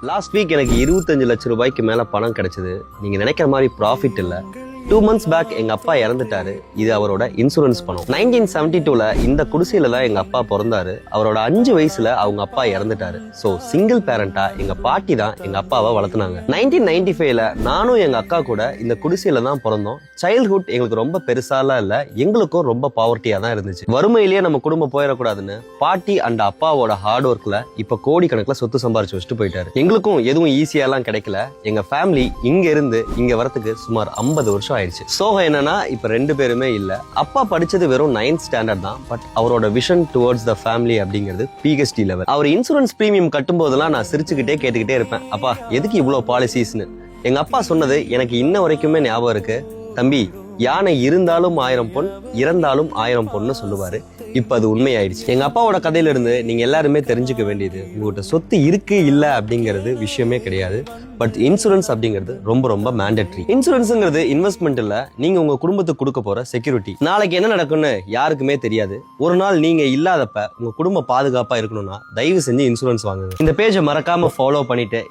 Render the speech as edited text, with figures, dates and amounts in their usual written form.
Last week எனக்கு 25 லட்சம் ரூபாய்க்கு மேல பணம் கிடைச்சது. நீங்க நினைக்கிற மாதிரி ப்ராஃபிட் இல்ல. 2 months பேக் எங்க அப்பா இறந்துட்டாரு. இது அவரோட இன்சூரன்ஸ் பணம். 1972ல இந்த குடிசையில தான் எங்க அப்பா பிறந்தாரு. அவரோட 5 வயசுல அவங்க அப்பா இறந்துட்டாரு. சோ சிங்கிள் பேரண்டா எங்க பாட்டி தான் எங்க அப்பாவை வளர்த்துனாங்க. 1995ல நானும் எங்க அக்கா கூட இந்த குடிசையில தான் பிறந்தோம். சைல்ட்ஹுட் எங்களுக்கு ரொம்ப பெருசாலாம் இல்ல, எங்களுக்கும் ரொம்ப பாவர்ட்டியா தான் இருந்துச்சு. வறுமையிலேயே நம்ம குடும்பம் போயிடக்கூடாதுன்னு பாட்டி அண்ட் அப்பாவோட ஹார்ட் ஒர்க்ல இப்ப கோடிக்கணக்கில் சொத்து சம்பாரிச்சு வச்சுட்டு போயிட்டாரு. எங்களுக்கும் எதுவும் ஈஸியாலாம் கிடைக்கல. எங்க ஃபேமிலி இங்க இருந்து இங்க வரதுக்கு சுமார் 50 வருஷம் ஆயிடுச்சு. சோகம் என்னன்னா இப்ப 2 பேருமே இல்ல. அப்பா படிச்சது வெறும் 9th ஸ்டாண்டர்ட் தான். பட் அவரோட விஷன் டுவர்ட்ஸ் த ஃபேமிலி அப்படிங்கிறது PhD லெவல். அவர் இன்சூரன்ஸ் பிரீமியம் கட்டும் போதெல்லாம் நான் சிரிச்சுக்கிட்டே கேட்டுக்கிட்டே இருப்பேன், அப்பா எதுக்கு இவ்வளவு பாலிசிஸ்னு. எங்க அப்பா சொன்னது எனக்கு இன்ன வரைக்குமே ஞாபகம் இருக்கு. தம்பி, யானை இருந்தாலும் 1000 பொன், இறந்தாலும் 1000 பொன்னு சொல்லுவாரு. இப்ப அது உண்மையாயிடுச்சு. எங்க அப்பாவோட கதையில இருந்து நீங்க எல்லாருமே தெரிஞ்சுக்க வேண்டியது, உங்ககிட்ட சொத்து இருக்கு இல்ல அப்படிங்கிறது விஷயமே கிடையாது. பட் இன்சூரன்ஸ் அப்படிங்கிறது ரொம்ப ரொம்ப மேண்டேட்டரி. இன்சூரன்ஸ்ங்கிறது இன்வெஸ்ட்மெண்ட் இல்ல, நீங்க உங்க குடும்பத்துக்கு கொடுக்க போற செக்யூரிட்டி. நாளைக்கு என்ன நடக்கும்னு யாருக்குமே தெரியாது. ஒரு நாள் நீங்க இல்லாதப்ப உங்க குடும்ப பாதுகாப்பா இருக்கணும்னா தயவு செஞ்சு இன்சூரன்ஸ் வாங்குங்க. இந்த பேஜை மறக்காம ஃபாலோ பண்ணிட்டு